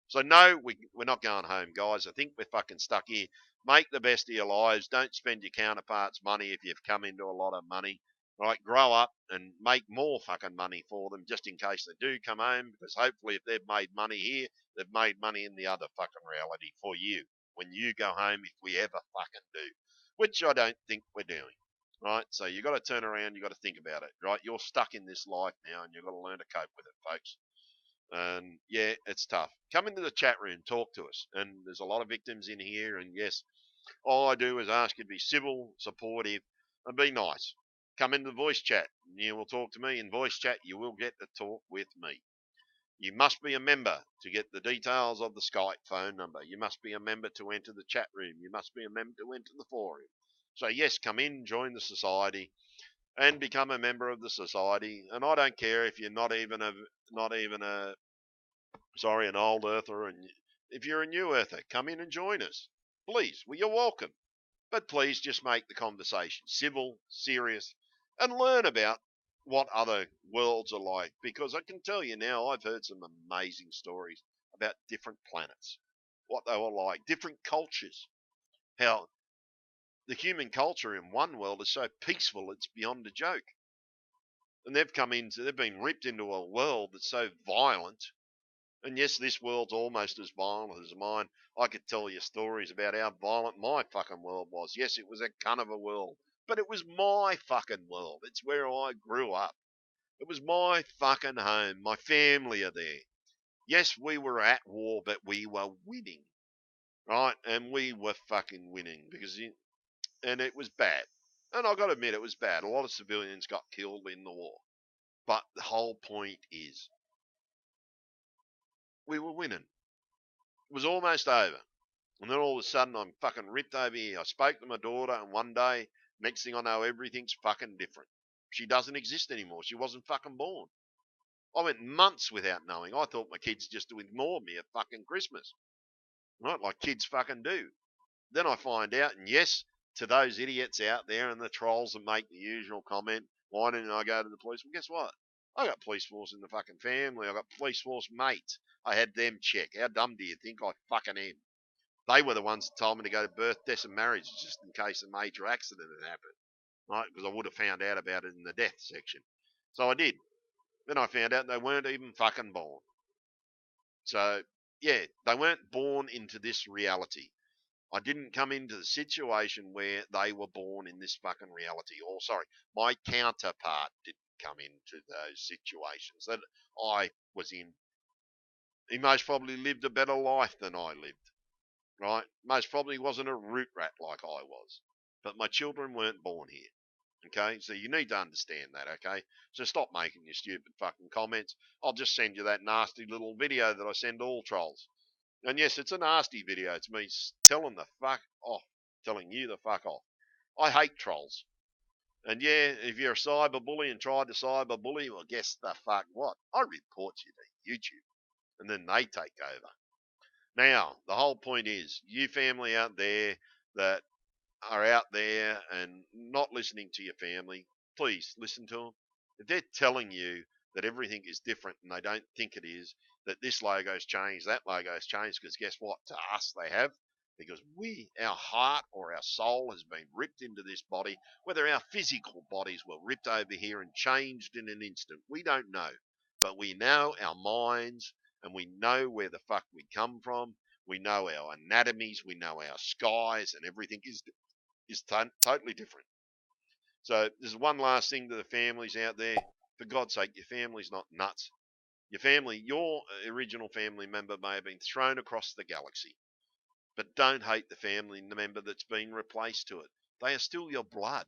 So no, we're not going home, guys. I think we're fucking stuck here. Make the best of your lives. Don't spend your counterparts' money if you've come into a lot of money. Right, grow up and make more fucking money for them just in case they do come home, because hopefully if they've made money here, they've made money in the other fucking reality for you when you go home, if we ever fucking do, which I don't think we're doing. Right, so you got to turn around, you got to think about it. Right, you're stuck in this life now, and you've got to learn to cope with it, folks. And yeah, it's tough. Come into the chat room, talk to us, and there's a lot of victims in here. And yes, all I do is ask you to be civil, supportive, and be nice. Come into the voice chat. You will talk to me in voice chat. You will get to talk with me. You must be a member to get the details of the Skype phone number. You must be a member to enter the chat room. You must be a member to enter the forum. So yes, come in, join the society, and become a member of the society. And I don't care if you're not even an old earther, and if you're a new earther, come in and join us. Please, well, you're welcome. But please just make the conversation civil, serious, and learn about what other worlds are like. Because I can tell you now, I've heard some amazing stories about different planets, what they were like, different cultures, how the human culture in one world is so peaceful it's beyond a joke. And they've been ripped into a world that's so violent. And yes, this world's almost as violent as mine. I could tell you stories about how violent my fucking world was. Yes, it was a kind of a world, but it was my fucking world. It's where I grew up. It was my fucking home. My family are there. Yes, we were at war, but we were winning, right? And we were fucking winning and it was bad. And I got to admit, it was bad. A lot of civilians got killed in the war. But the whole point is, we were winning. It was almost over. And then all of a sudden, I'm fucking ripped over here. I spoke to my daughter, and one day, next thing I know, everything's fucking different. She doesn't exist anymore. She wasn't fucking born. I went months without knowing. I thought my kids just ignored me at fucking Christmas. Right? Like kids fucking do. Then I find out, and yes, to those idiots out there and the trolls that make the usual comment, why didn't I go to the police? Well, guess what? I got police force in the fucking family. I got police force mates. I had them check. How dumb do you think I fucking am? They were the ones that told me to go to birth, deaths, and marriages just in case a major accident had happened, right? Because I would have found out about it in the death section. So I did. Then I found out they weren't even fucking born. So, yeah, they weren't born into this reality. I didn't come into the situation where they were born in this fucking reality. Or, sorry, my counterpart didn't come into those situations that I was in. He most probably lived a better life than I lived. Right? Most probably wasn't a root rat like I was. But my children weren't born here. Okay? So you need to understand that, okay? So stop making your stupid fucking comments. I'll just send you that nasty little video that I send all trolls. And yes, it's a nasty video. It's me telling the fuck off, telling you the fuck off. I hate trolls. And yeah, if you're a cyberbully and tried to cyberbully, well, guess the fuck what? I report you to YouTube, and then they take over. Now, the whole point is, you family out there that are out there and not listening to your family, please listen to them. If they're telling you that everything is different and they don't think it is, that this logo's changed, that logo's changed, because guess what? To us, they have. Because our heart or our soul has been ripped into this body, whether our physical bodies were ripped over here and changed in an instant, we don't know. But we know our minds and we know where the fuck we come from. We know our anatomies, we know our skies, and everything is totally different. So there's one last thing to the families out there. For God's sake, your family's not nuts. Your family, your original family member may have been thrown across the galaxy, but don't hate the family member that's been replaced to it. They are still your blood.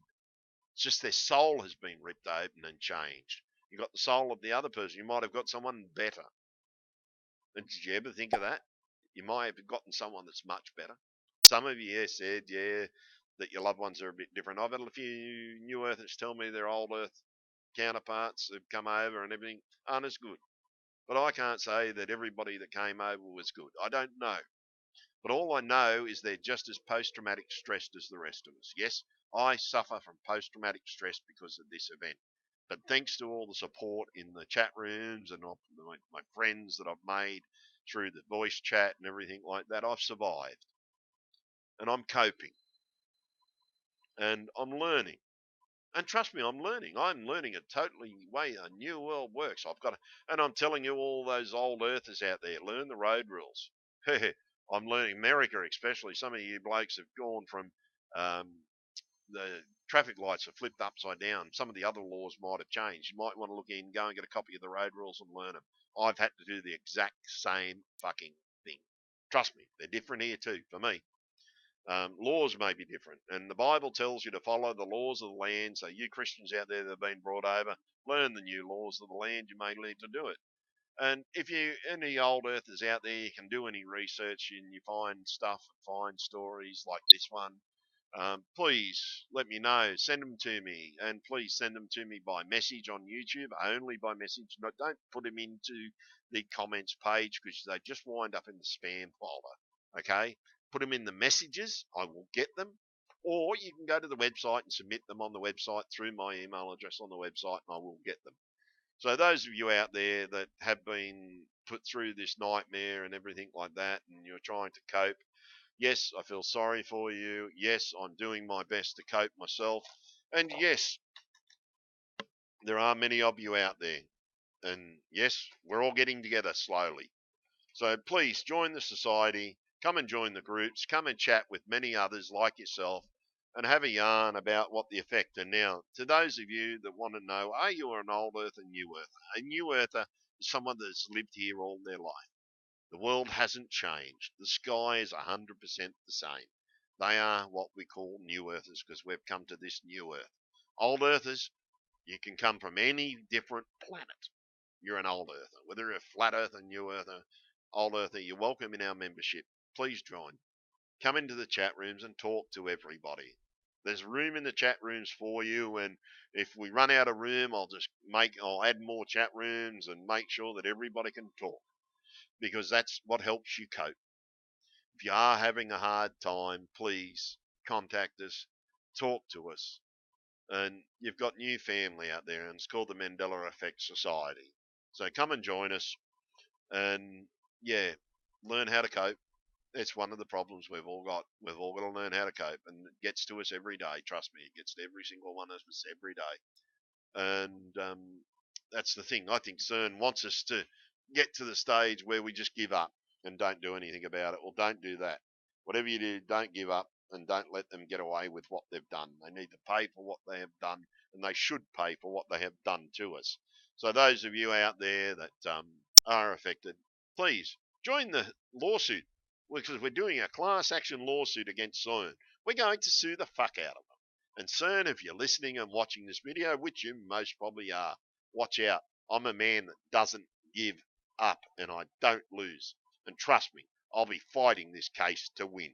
It's just their soul has been ripped open and changed. You got the soul of the other person. You might have got someone better. And did you ever think of that? You might have gotten someone that's much better. Some of you said, that your loved ones are a bit different. I've had a few new earthers tell me their old earth counterparts have come over and everything aren't as good. But I can't say that everybody that came over was good. I don't know. But all I know is they're just as post-traumatic stressed as the rest of us. Yes, I suffer from post-traumatic stress because of this event. But thanks to all the support in the chat rooms and my friends that I've made through the voice chat and everything like that, I've survived. And I'm coping. And I'm learning. And trust me, I'm learning. I'm learning a totally way a new world works. And I'm telling you, all those old earthers out there, learn the road rules. I'm learning America, especially. Some of you blokes have gone from um, the traffic lights are flipped upside down. Some of the other laws might have changed. You might want to look in, go and get a copy of the road rules and learn them. I've had to do the exact same fucking thing. Trust me, they're different here too for me. Laws may be different, and the Bible tells you to follow the laws of the land. So, you Christians out there that have been brought over, learn the new laws of the land. You may need to do it. And if you any old earthers out there, you can do any research and you find stuff, find stories like this one. Please let me know. Send them to me, and please send them to me by message on YouTube. Only by message. No, don't put them into the comments page because they just wind up in the spam folder. Okay, put them in the messages. I will get them. Or you can go to the website and submit them on the website through my email address on the website, and I will get them. So those of you out there that have been put through this nightmare and everything like that, and you're trying to cope, yes, I feel sorry for you. Yes, I'm doing my best to cope myself. And yes, there are many of you out there. And yes, we're all getting together slowly. So please join the society, come and join the groups, come and chat with many others like yourself, and have a yarn about what the effect. And now, to those of you that want to know, are you an old earther, new earther? A new earther is someone that's lived here all their life. The world hasn't changed. The sky is 100% the same. They are what we call new earthers because we've come to this new earth. Old earthers, you can come from any different planet. You're an old earther. Whether you're a flat earther, new earther, old earther, you're welcome in our membership. Please join. Come into the chat rooms and talk to everybody. There's room in the chat rooms for you, and if we run out of room, I'll add more chat rooms and make sure that everybody can talk because that's what helps you cope. If you are having a hard time, please contact us, talk to us. And you've got new family out there, and it's called the Mandela Effect Society. So come and join us, and yeah, learn how to cope. It's one of the problems we've all got. We've all got to learn how to cope, and it gets to us every day. Trust me, it gets to every single one of us every day. And that's the thing. I think CERN wants us to get to the stage where we just give up and don't do anything about it. Well, don't do that. Whatever you do, don't give up and don't let them get away with what they've done. They need to pay for what they have done, and they should pay for what they have done to us. So those of you out there that are affected, please join the lawsuit because we're doing a class action lawsuit against CERN. We're going to sue the fuck out of them. And CERN, if you're listening and watching this video, which you most probably are, watch out. I'm a man that doesn't give up and I don't lose. And trust me, I'll be fighting this case to win.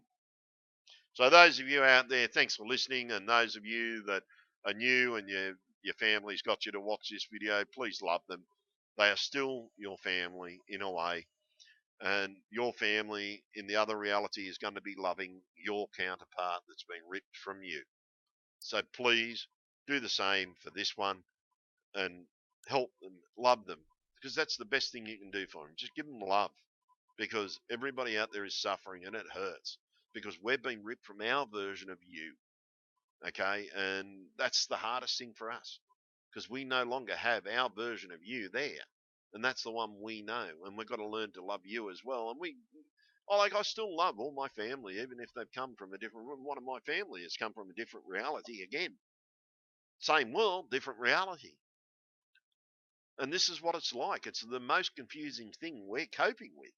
So those of you out there, thanks for listening, and those of you that are new and your family's got you to watch this video, please love them. They are still your family in a way, and your family in the other reality is going to be loving your counterpart that's been ripped from you. So please do the same for this one and help them, love them, because that's the best thing you can do for them. Just give them love, because everybody out there is suffering and it hurts because we've been ripped from our version of you. Okay, and that's the hardest thing for us because we no longer have our version of you there, and that's the one we know, and we've got to learn to love you as well. And I still love all my family, even if they've come from a different room. One of my family has come from a different reality again. Same world, different reality. And this is what it's like. It's the most confusing thing we're coping with.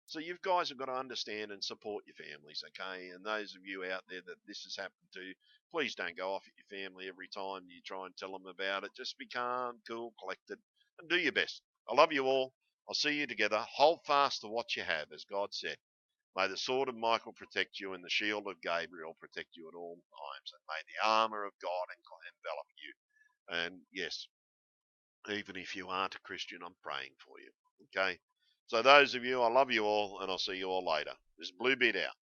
So you guys have got to understand and support your families, okay? And those of you out there that this has happened to, please don't go off at your family every time you try and tell them about it. Just be calm, cool, collected, and do your best. I love you all. I'll see you together. Hold fast to what you have, as God said. May the sword of Michael protect you and the shield of Gabriel protect you at all times. And may the armor of God envelop you. And yes, even if you aren't a Christian, I'm praying for you. Okay? So those of you, I love you all, and I'll see you all later. This is Bluebeard out.